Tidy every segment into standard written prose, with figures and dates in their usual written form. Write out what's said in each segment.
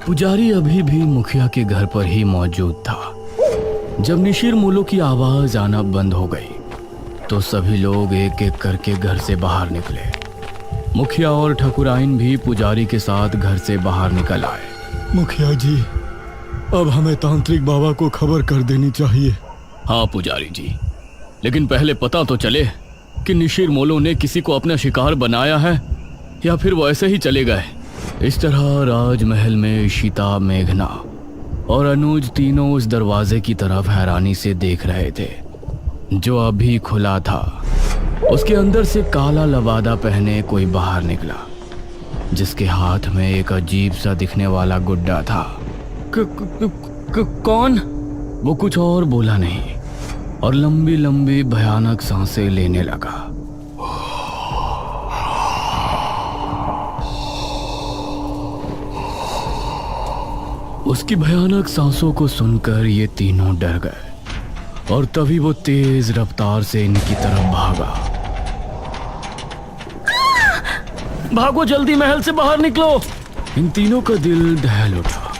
पुजारी अभी भी मुखिया के घर पर ही मौजूद था। जब निशिर मोलो की आवाज आना बंद हो गई तो सभी लोग एक एक करके घर से बाहर निकले। मुखिया और ठकुराइन भी पुजारी के साथ घर से बाहर निकल आए। मुखिया जी, अब हमें तांत्रिक बाबा को खबर कर देनी चाहिए। हाँ पुजारी जी, लेकिन पहले पता तो चले कि निशिर मोलो ने किसी को अपना शिकार बनाया है या फिर वो ऐसे ही चले गए। इस तरह राजमहल में इशिता, मेघना और अनुज तीनों उस दरवाजे की तरफ हैरानी से देख रहे थे जो अभी खुला था। उसके अंदर से काला लबादा पहने कोई बाहर निकला जिसके हाथ में एक अजीब सा दिखने वाला गुड्डा था। कौन? वो कुछ और बोला नहीं और लंबी लंबी भयानक सांसें लेने लगा। उसकी भयानक सांसों को सुनकर ये तीनों डर गए और तभी वो तेज रफ्तार से इनकी तरफ भागा। भागो जल्दी, महल से बाहर निकलो। इन तीनों का दिल दहल उठा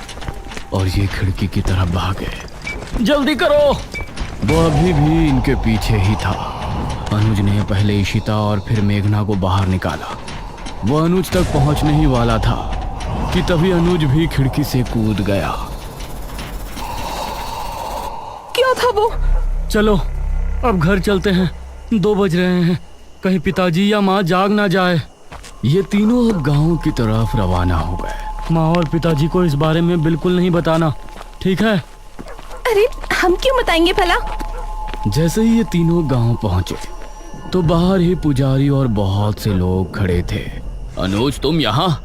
और ये खिड़की की तरफ भागे। जल्दी करो। वो अभी भी इनके पीछे ही था। अनुज ने पहले इशिता और फिर मेघना को बाहर निकाला। वो अनुज तक पहुंचने ही वाला था कि तभी अनुज भी खिड़की से कूद गया। क्या था वो? चलो अब घर चलते हैं, 2 बज रहे हैं, कहीं पिताजी या माँ जाग ना जाए। ये तीनों अब गांव की तरफ रवाना हो गए। माँ और पिताजी को इस बारे में बिल्कुल नहीं बताना, ठीक है? अरे हम क्यों बताएंगे भला? जैसे ही ये तीनों गांव पहुंचे तो बाहर ही पुजारी और बहुत से लोग खड़े थे। अनुज, तुम यहाँ?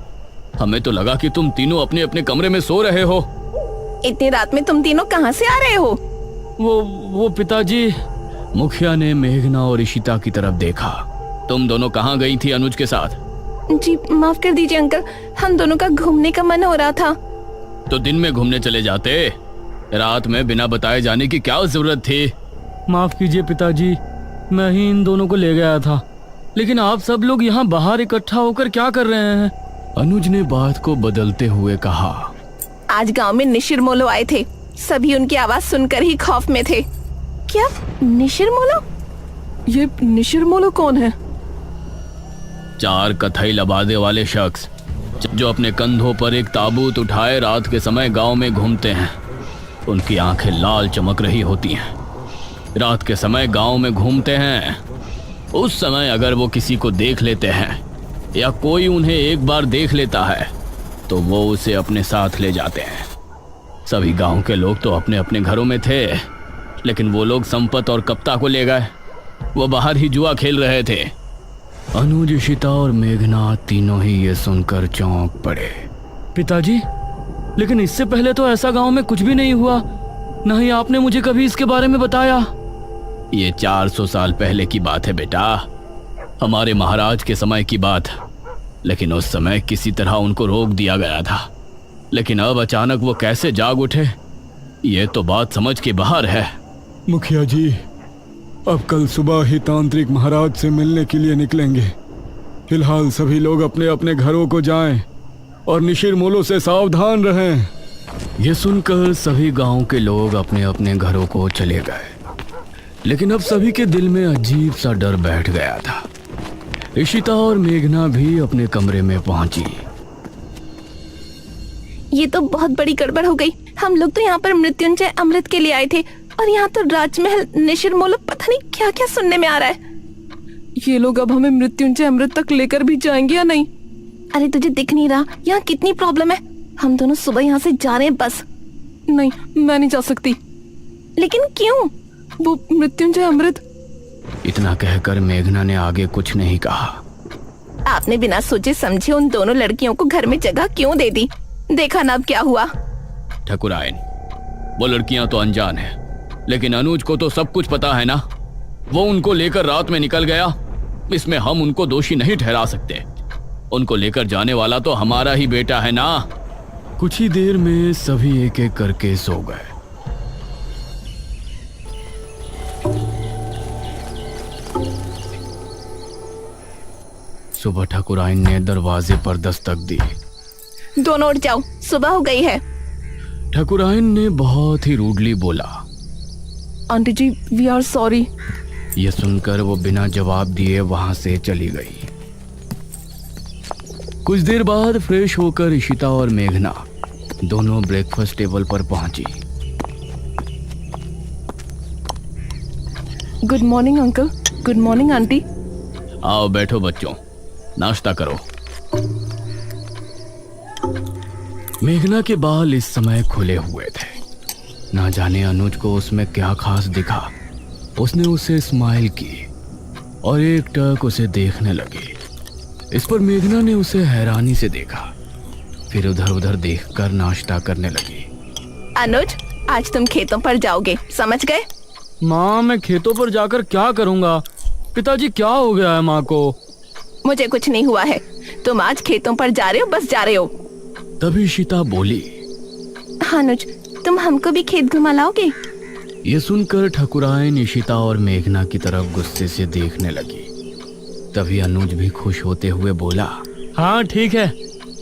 हमें तो लगा कि तुम तीनों अपने अपने कमरे में सो रहे हो। इतनी रात में तुम तीनों कहाँ से आ रहे हो? वो पिताजी। मुखिया ने मेघना और इशिता की तरफ देखा। तुम दोनों कहाँ गई थी अनुज के साथ? जी माफ कर दीजिए अंकल, हम दोनों का घूमने का मन हो रहा था। तो दिन में घूमने चले जाते, रात में बिना बताए जाने की क्या जरूरत थी? माफ कीजिए पिताजी, मैं ही इन दोनों को ले गया था, लेकिन आप सब लोग यहाँ बाहर इकट्ठा होकर क्या कर रहे हैं? अनुज ने बात को बदलते हुए कहा। आज गांव में निशिर मोलो आए थे, सभी उनकी आवाज सुनकर ही खौफ में थे। क्या निशिर मोलो? ये निशिर मोलो कौन है? 4 कथई लबादे वाले शख्स जो अपने कंधों पर एक ताबूत उठाए रात के समय गांव में घूमते हैं। उनकी आंखें लाल चमक रही होती हैं। रात के समय गांव में घूमते हैं। उस समय अगर वो किसी को देख लेते हैं या कोई उन्हें एक बार देख लेता है तो वो उसे अपने साथ ले जाते हैं। सभी गांव के लोग तो अपने अपने घरों में थे, लेकिन वो लोग संपत और कप्ता को ले गए। वो बाहर ही जुआ खेल रहे थे। अनुज, इशिता और मेघना तीनों ही ये सुनकर चौंक पड़े। पिताजी, लेकिन इससे पहले तो ऐसा गांव में कुछ भी नहीं हुआ, न ही आपने मुझे कभी इसके बारे में बताया। ये 400 साल पहले की बात है बेटा, हमारे महाराज के समय की बात। लेकिन उस समय किसी तरह उनको रोक दिया गया था, लेकिन अब अचानक वो कैसे जाग उठे, ये तो बात समझ के बाहर है। मुखिया जी, अब कल सुबह ही तांत्रिक महाराज से मिलने के लिए निकलेंगे। फिलहाल सभी लोग अपने अपने घरों को जाएं और निशिर मोलो से सावधान रहें। ये सुनकर सभी गांव के लोग अपने अपने घरों को चले गए, लेकिन अब सभी के दिल में अजीब सा डर बैठ गया था। इशिता और मेघना भी अपने कमरे में पहुंची। ये तो बहुत बड़ी गड़बड़ हो गई। हम लोग तो यहाँ पर मृत्युंजय अमृत के लिए आए थे और यहाँ तो राजमहल निशिर मोलो पता नहीं क्या क्या सुनने में आ रहा है। ये लोग अब हमें मृत्युंजय अमृत तक लेकर भी जाएंगे या नहीं? अरे तुझे दिख नहीं रहा यहाँ कितनी प्रॉब्लम है? हम दोनों सुबह यहाँ से जा रहे हैं बस। नहीं, मैं नहीं जा सकती। लेकिन क्यों? वो मृत्युंजय अमृत। इतना कहकर मेघना ने आगे कुछ नहीं कहा। आपने बिना सोचे समझे उन दोनों लड़कियों को घर में जगह क्यों दे दी? देखा ना अब क्या हुआ। ठकुराइन, वो लड़कियां तो अनजान है, लेकिन अनुज को तो सब कुछ पता है ना। वो उनको लेकर रात में निकल गया, इसमें हम उनको दोषी नहीं ठहरा सकते। उनको लेकर जाने वाला तो हमारा ही बेटा है ना। कुछ ही देर में सभी एक एक करके सो गए। सुबह ठकुराइन ने दरवाजे पर दस्तक दी। दोनों उठ जाओ, सुबह हो गई है। ठाकुरायन ने बहुत ही रूडली बोला। Aunty ji, we are sorry. यह सुनकर वो बिना जवाब दिए वहां से चली गई। कुछ देर बाद फ्रेश होकर इशिता और मेघना दोनों ब्रेकफास्ट टेबल पर पहुंची। Good morning uncle. Good morning aunty. आओ बैठो बच्चों, नाश्ता करो। मेघना के बाल इस समय खुले हुए थे। ना जाने अनुज को उसमें क्या खास दिखा। उसने उसे स्माइल की और एक टक उसे देखने लगी। इस पर मेघना ने उसे हैरानी से देखा, फिर उधर उधर देखकर नाश्ता करने लगी। अनुज, आज तुम खेतों पर जाओगे, समझ गए? माँ, मैं खेतों पर जाकर क्या करूँगा? पिताजी, क्या हो गया है माँ को? मुझे कुछ नहीं हुआ है। तुम आज खेतों पर जा रहे हो, बस जा रहे हो। तभी इशिता बोली। अनुज, तुम हमको भी खेत घुमा लाओगे? ये सुनकर ठाकुरायन इशिता और मेघना की तरफ गुस्से से देखने लगी। तभी अनुज भी खुश होते हुए बोला, हाँ ठीक है,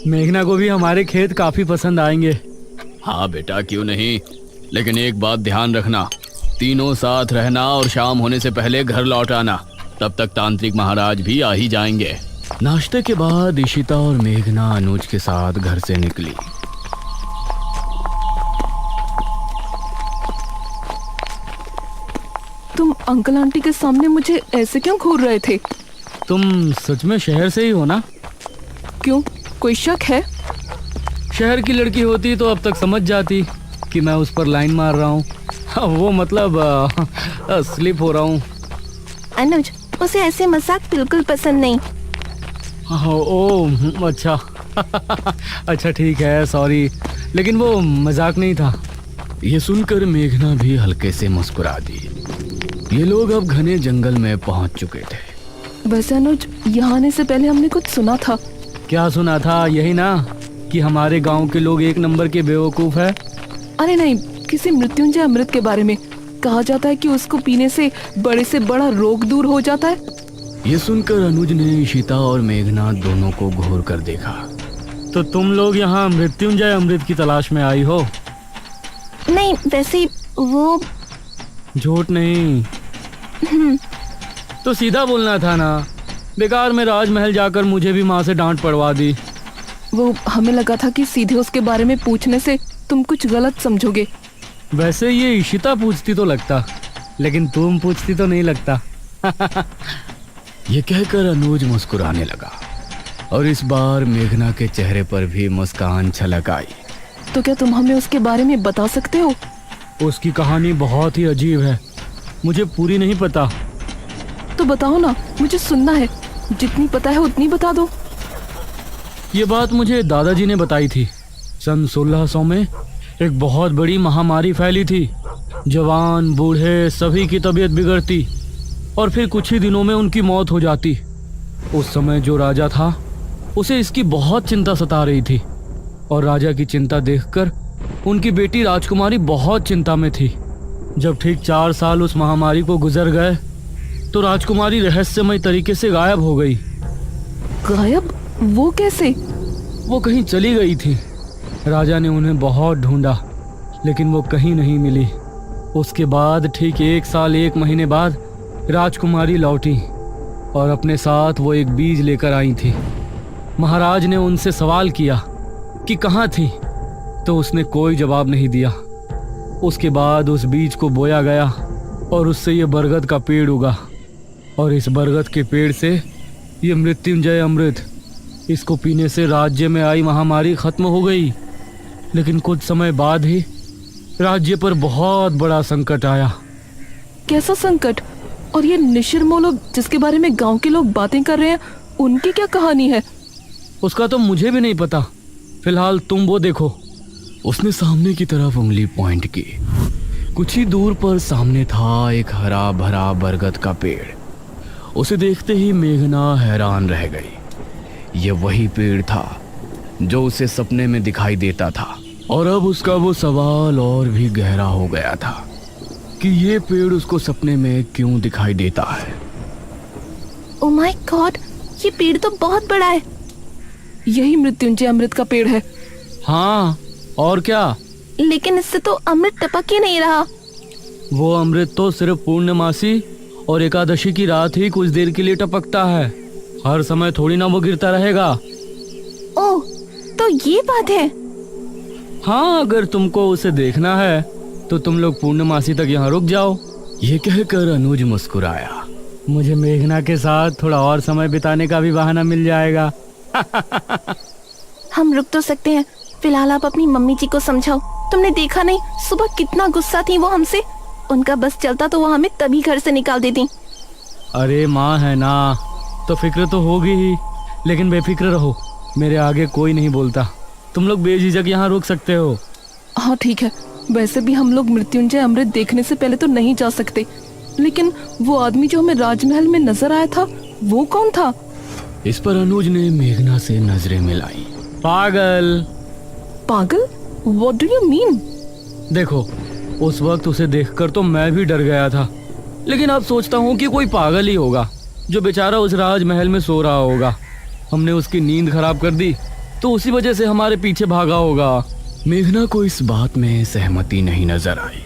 मेघना को भी हमारे खेत काफी पसंद आएंगे। हाँ बेटा, क्यों नहीं, लेकिन एक बात ध्यान रखना, तीनों साथ रहना और शाम होने से पहले घर लौट आना। तब तक तांत्रिक महाराज भी आ ही जाएंगे। नाश्ते के बाद इशिता और मेघना अनुज के साथ घर से निकली। तुम अंकल आंटी के सामने मुझे ऐसे क्यों घूर रहे थे? तुम सच में शहर से ही हो ना? क्यों, कोई शक है? शहर की लड़की होती तो अब तक समझ जाती कि मैं उस पर लाइन मार रहा हूँ। वो मतलब स्लिप हो रहा हूँ। अनुज, उसे ऐसे मजाक बिल्कुल पसंद नहीं। ओह अच्छा। अच्छा ठीक है, सॉरी, लेकिन वो मजाक नहीं था। ये सुनकर मेघना भी हल्के से मुस्कुरा दी। ये लोग अब घने जंगल में पहुंच चुके थे। वैसे अनुज, यहाँ आने से पहले हमने कुछ सुना था। क्या सुना था? यही ना कि हमारे गांव के लोग एक नंबर के बेवकूफ है। अरे नहीं, किसी मृत्युंजय अमृत के बारे में कहा जाता है कि उसको पीने से बड़ा रोग दूर हो जाता है। ये सुनकर अनुज ने इशिता और मेघना दोनों को घूर कर देखा। तो तुम लोग यहाँ मृत्युंजय अमृत की तलाश में आई हो? नहीं, वैसे वो झूठ नहीं तो सीधा बोलना था ना। बेकार में राजमहल जाकर मुझे भी माँ से डांट पड़वा दी। वो हमें लगा था कि सीधे उसके बारे में पूछने से तुम कुछ गलत समझोगे। वैसे ये इशिता पूछती तो लगता, लेकिन तुम पूछती तो नहीं लगता। ये कहकर अनुज मुस्कुराने लगा और इस बार मेघना के चेहरे पर भी मुस्कान छलक आई। तो क्या तुम हमें उसके बारे में बता सकते हो? उसकी कहानी बहुत ही अजीब है, मुझे पूरी नहीं पता। तो बताओ ना, मुझे सुनना है। जितनी पता है उतनी बता दो। ये बात मुझे दादाजी ने बताई थी। सन 1600 में एक बहुत बड़ी महामारी फैली थी। जवान बूढ़े सभी की तबीयत बिगड़ती और फिर कुछ ही दिनों में उनकी मौत हो जाती। उस समय जो राजा था उसे इसकी बहुत चिंता सता रही थी और राजा की चिंता देखकर उनकी बेटी राजकुमारी बहुत चिंता में थी। जब ठीक 4 साल उस महामारी को गुजर गए तो राजकुमारी रहस्यमय तरीके से गायब हो गई। गायब? वो कैसे? वो कहीं चली गई थी। राजा ने उन्हें बहुत ढूंढा लेकिन वो कहीं नहीं मिली। उसके बाद ठीक 1 साल 1 महीने बाद राजकुमारी लौटी और अपने साथ वो एक बीज लेकर आई थी। महाराज ने उनसे सवाल किया कि कहाँ थी, तो उसने कोई जवाब नहीं दिया। उसके बाद उस बीज को बोया गया और उससे ये बरगद का पेड़ उगा और इस बरगद के पेड़ से ये मृत्युंजय अमृत, इसको पीने से राज्य में आई महामारी खत्म हो गई। लेकिन कुछ समय बाद ही राज्य पर बहुत बड़ा संकट आया। कैसा संकट? और ये निशिर जिसके बारे में गांव के लोग बातें कर रहे हैं, उनकी क्या कहानी है? उसका तो मुझे भी नहीं पता। फिलहाल तुम वो देखो। उसने सामने की तरफ उंगली पॉइंट की। कुछ ही दूर पर सामने था एक हरा भरा बरगद का पेड़। उसे देखते ही मेघना हैरान रह गई। यह वही पेड़ था जो उसे सपने में दिखाई देता था और अब उसका वो सवाल और भी गहरा हो गया था कि ये पेड़ उसको सपने में क्यों दिखाई देता है। ओह माय गॉड, ये पेड़ तो बहुत बड़ा है। यही मृत्युंजय अमृत का पेड़ है हाँ, और क्या? लेकिन इससे तो अमृत टपक ही नहीं रहा। वो अमृत तो सिर्फ पूर्णमासी और एकादशी की रात ही कुछ देर के लिए टपकता है। हर समय थोड़ी ना वो गिरता रहेगा। ओह, तो ये बात है। हाँ, अगर तुमको उसे देखना है तो तुम लोग पूर्णमासी तक यहाँ रुक जाओ। ये कहकर अनुज मुस्कुराया। मुझे मेघना के साथ थोड़ा और समय बिताने का भी बहाना मिल जाएगा। हम रुक तो सकते हैं, फिलहाल आप अपनी मम्मी जी को समझाओ। तुमने देखा नहीं सुबह कितना गुस्सा थी वो हमसे। उनका बस चलता तो वो हमें तभी घर से निकाल देती। अरे माँ है ना, तो फिक्र तो होगी ही, लेकिन बेफिक्र रहो, मेरे आगे कोई नहीं बोलता। तुम लोग बेझिझक यहाँ रुक सकते हो। हाँ ठीक है, वैसे भी हम लोग मृत्युंजय अमृत देखने से पहले तो नहीं जा सकते। लेकिन वो आदमी जो हमें राजमहल में नजर आया था, वो कौन था? इस पर अनुज ने मेघना से नजरें मिलाई। पागल। पागल? What do you mean? देखो, उस वक्त उसे देखकर तो मैं भी डर गया था, लेकिन अब सोचता हूँ कि कोई पागल ही होगा जो बेचारा उस राजमहल में सो रहा होगा। हमने उसकी नींद खराब कर दी तो उसी वजह से हमारे पीछे भागा होगा। मेघना को इस बात में सहमति नहीं नजर आई।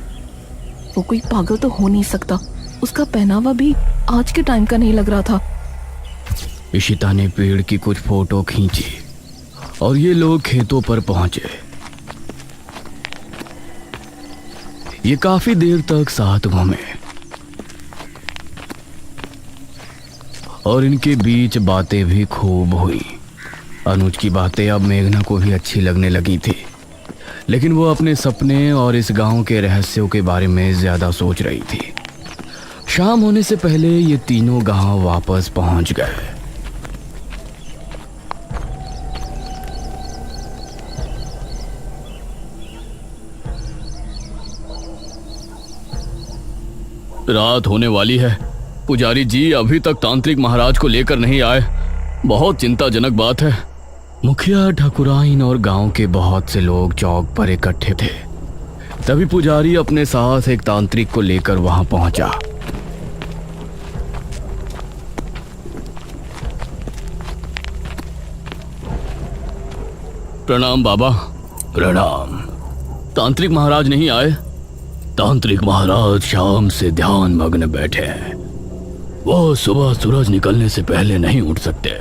वो कोई पागल तो हो नहीं सकता, उसका पहनावा भी आज के टाइम का नहीं लग रहा था। इशिता ने पेड़ की कुछ फोटो खींची और ये लोग खेतों पर पहुंचे। ये काफी देर तक साथ घूमे और इनके बीच बातें भी खूब हुई। अनुज की बातें अब मेघना को भी अच्छी लगने लगी थी, लेकिन वो अपने सपने और इस गांव के रहस्यों के बारे में ज्यादा सोच रही थी। शाम होने से पहले ये तीनों गांव वापस पहुंच गए। रात होने वाली है। पुजारी जी अभी तक तांत्रिक महाराज को लेकर नहीं आए। बहुत चिंताजनक बात है। मुखिया, ठाकुराइन और गांव के बहुत से लोग चौक पर इकट्ठे थे। तभी पुजारी अपने साथ एक तांत्रिक को लेकर वहां पहुंचा। प्रणाम बाबा। प्रणाम। तांत्रिक महाराज नहीं आए? तांत्रिक महाराज शाम से ध्यान मग्न बैठे हैं। वो सुबह सूरज निकलने से पहले नहीं उठ सकते,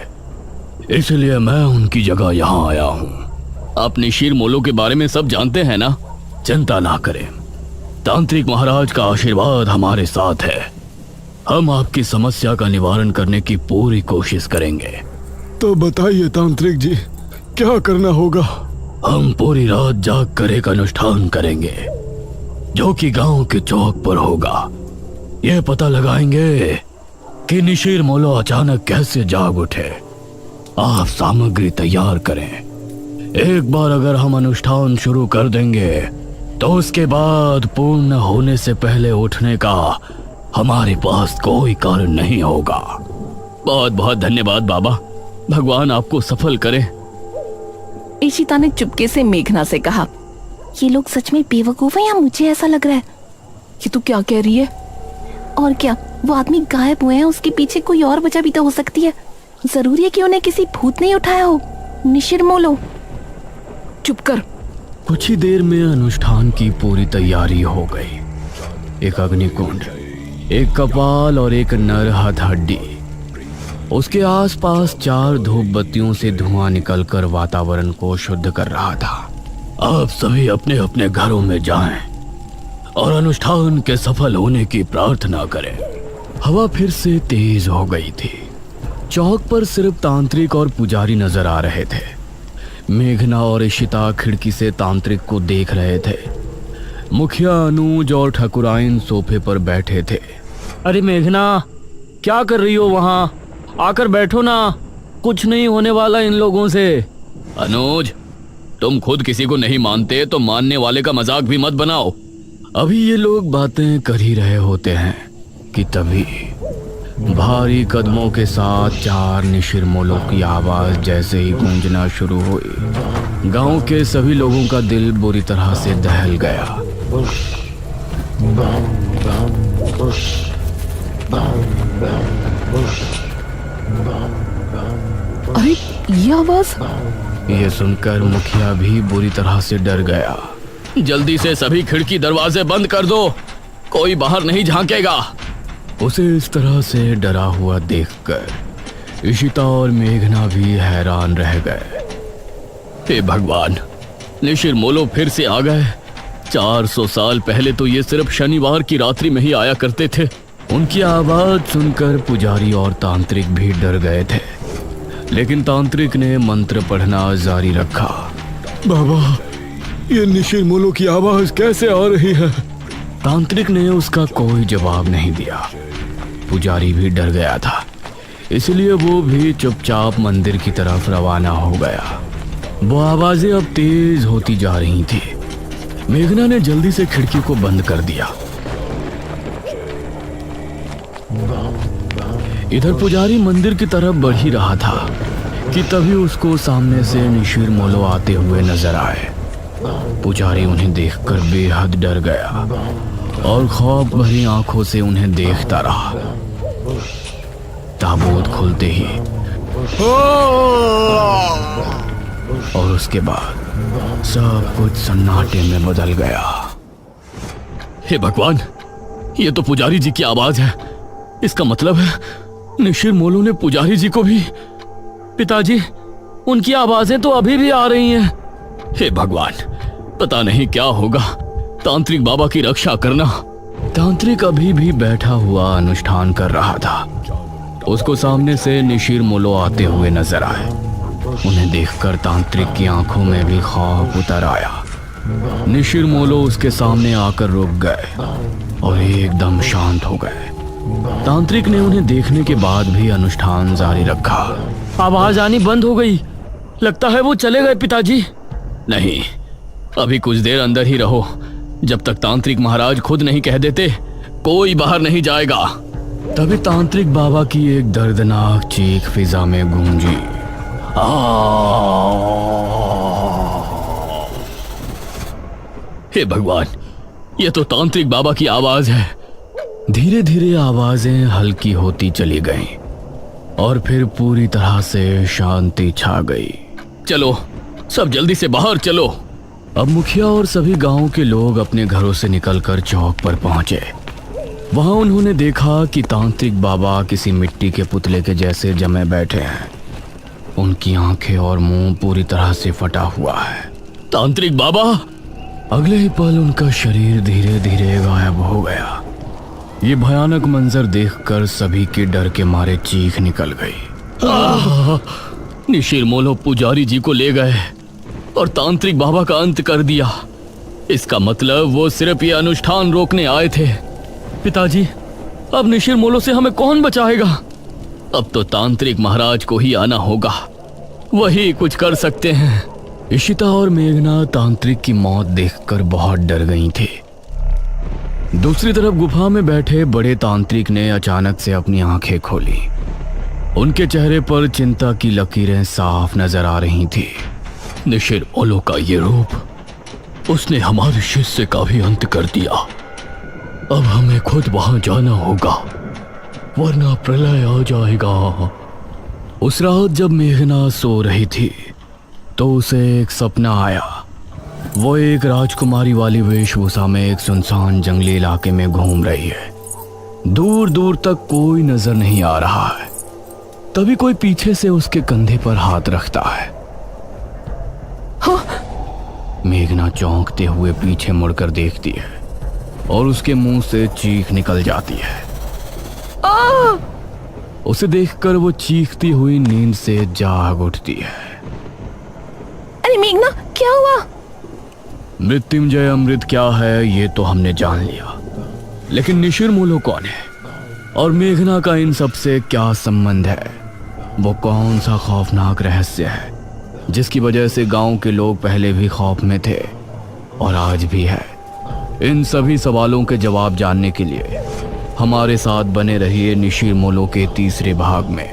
इसलिए मैं उनकी जगह यहाँ आया हूँ। आप निशिर मोलो के बारे में सब जानते हैं ना? चिंता ना करें, तांत्रिक महाराज का आशीर्वाद हमारे साथ है। हम आपकी समस्या का निवारण करने की पूरी कोशिश करेंगे। तो बताइए तांत्रिक जी, क्या करना होगा? हम पूरी रात जाग कर एक अनुष्ठान करेंगे जो कि गांव के चौक पर होगा। यह पता लगाएंगे कि निशिर मोलो अचानक कैसे जाग उठे। आप सामग्री तैयार करें। एक बार अगर हम अनुष्ठान शुरू कर देंगे तो उसके बाद पूर्ण होने से पहले उठने का हमारे पास कोई कारण नहीं होगा। बहुत बहुत धन्यवाद बाबा, भगवान आपको सफल करे। इशिता ने चुपके से मेघना से कहा, ये लोग सच में बेवकूफ हैं या मुझे ऐसा लग रहा है? ये तू क्या कह रही है? और क्या, वो आदमी गायब हुए हैं, उसके पीछे कोई और वजह भी तो हो सकती है। जरूरी है कि उन्हें किसी भूत नहीं उठाया हो। निशिर मोलो, चुप कर। कुछ ही देर में अनुष्ठान की पूरी तैयारी हो गई। एक अग्निकुंड, एक कपाल और एक नर हथहड्डी। उसके आसपास 4 धूप बत्तियों से धुआं निकलकर वातावरण को शुद्ध कर रहा था। आप सभी अपने अपने घरों में जाएं और अनुष्ठान के सफल होने की प्रार्थना करें। हवा फिर से तेज हो गई थी। चौक पर सिर्फ तांत्रिक और पुजारी नजर आ रहे थे। मेघना और इशिता खिड़की से तांत्रिक को देख रहे थे। मुखिया, अनुज और ठाकुराइन सोफे पर बैठे थे। अरे मेघना, क्या कर रही हो वहां? आकर बैठो ना, कुछ नहीं होने वाला इन लोगों से। अनुज, तुम खुद किसी को नहीं मानते तो मानने वाले का मजाक भी मत बनाओ। अभी ये लोग बातें कर ही रहे होते हैं कि तभी भारी कदमों के साथ 4 निशिर मोलों की आवाज जैसे ही गूंजना शुरू हुई, गांव के सभी लोगों का दिल बुरी तरह से दहल गया। अरे ये आवाज ये सुनकर मुखिया भी बुरी तरह से डर गया। जल्दी से सभी खिड़की दरवाजे बंद कर दो, कोई बाहर नहीं झांकेगा। उसे इस तरह से डरा हुआ देखकर इशिता और मेघना भी हैरान रह गए। हे भगवान, निशिर मोलो फिर से आ गए। 400 साल पहले तो ये सिर्फ शनिवार की रात्रि में ही आया करते थे। उनकी आवाज सुनकर पुजारी और तांत्रिक भी डर गए थे, लेकिन तांत्रिक ने मंत्र पढ़ना जारी रखा। बाबा, ये निशिर मोलो की आवाज कैसे आ रही है? तांत्रिक ने उसका कोई जवाब नहीं दिया। पुजारी भी डर गया था, इसलिए वो भी चुपचाप मंदिर की तरफ रवाना हो गया। वो आवाजें अब तेज होती जा रही थी। मेघना ने जल्दी से खिड़की को बंद कर दिया। इधर पुजारी मंदिर की तरफ बढ़ ही रहा था कि तभी उसको सामने से निशिर मोलो आते हुए नजर आए। पुजारी उन्हें देखकर बेहद डर गया और खौफ भरी आंखों से उन्हें देखता रहा। ताबूत खुलते ही और उसके बाद सब कुछ सन्नाटे में बदल गया। हे भगवान, ये तो पुजारी जी की आवाज है। इसका मतलब है निशिर मोलो ने पुजारी जी को भी। पिताजी, उनकी आवाजें तो अभी भी आ रही हैं। हे भगवान, पता नहीं क्या होगा। तांत्रिक बाबा की रक्षा करना। तांत्रिक अभी भी बैठा हुआ अनुष्ठान कर रहा था। उसको सामने से निशिर मोलो आते हुए नजर आए। उन्हें देखकर तांत्रिक की आंखों में भी खौफ उतर आया। निशिर मोलो उसके सामने आकर रुक गए और एकदम शांत हो गए। तांत्रिक ने उन्हें देखने के बाद भी अनुष्ठान जारी रखा। आवाज आनी बंद हो गई। लगता है वो चले गए पिताजी। नहीं, अभी कुछ देर अंदर ही रहो। जब तक तांत्रिक महाराज खुद नहीं कह देते, कोई बाहर नहीं जाएगा। तभी तांत्रिक बाबा की एक दर्दनाक चीख फिजा में गूंजी। हे भगवान, ये तो तांत्रिक बाबा की आवाज है। धीरे धीरे आवाजें हल्की होती चली गईं और फिर पूरी तरह से शांति छा गई। चलो, सब जल्दी से बाहर चलो। अब मुखिया और सभी गांव के लोग अपने घरों से निकलकर चौक पर पहुंचे। वहां उन्होंने देखा कि तांत्रिक बाबा किसी मिट्टी के पुतले के जैसे जमे बैठे हैं। उनकी आंखें और मुंह पूरी तरह से फटा हुआ है। तांत्रिक बाबा! अगले ही पल उनका शरीर धीरे धीरे गायब हो गया। ये भयानक मंजर देखकर सभी के डर के मारे चीख निकल गई। निशिर मोलो पुजारी जी को ले गए और तांत्रिक बाबा का अंत कर दिया। इसका मतलब वो सिर्फ ये अनुष्ठान रोकने आए थे। पिताजी, अब निशिर मोलो से हमें कौन बचाएगा? अब तो तांत्रिक महाराज को ही आना होगा, वही कुछ कर सकते हैं। इशिता और मेघना तांत्रिक की मौत देखकर बहुत डर गई थी। दूसरी तरफ गुफा में बैठे बड़े तांत्रिक ने अचानक से अपनी आंखें खोली। उनके चेहरे पर चिंता की लकीरें साफ नजर आ रही थी। निशिर मोलो का ये रूप, उसने हमारे शिष्य का भी अंत कर दिया। अब हमें खुद वहां जाना होगा, वरना प्रलय आ जाएगा। उस रात जब मेघना सो रही थी तो उसे एक सपना आया। वो एक राजकुमारी वाली वेशभूषा में एक सुनसान जंगली इलाके में घूम रही है। दूर दूर तक कोई नजर नहीं आ रहा है। तभी कोई पीछे से उसके कंधे पर हाथ रखता है। मेघना चौंकते हुए पीछे मुड़कर देखती है और उसके मुंह से चीख निकल जाती है। उसे देखकर वो चीखती हुई नींद से जाग उठती है। अरे मेघना, क्या हुआ? मृत्युंजय अमृत क्या है ये तो हमने जान लिया, लेकिन निशिर मोलो कौन है और मेघना का इन सब से क्या संबंध है? वो कौन सा खौफनाक रहस्य है जिसकी वजह से गांव के लोग पहले भी खौफ में थे और आज भी है? इन सभी सवालों के जवाब जानने के लिए हमारे साथ बने रहिए निशिर मोलो के तीसरे भाग में।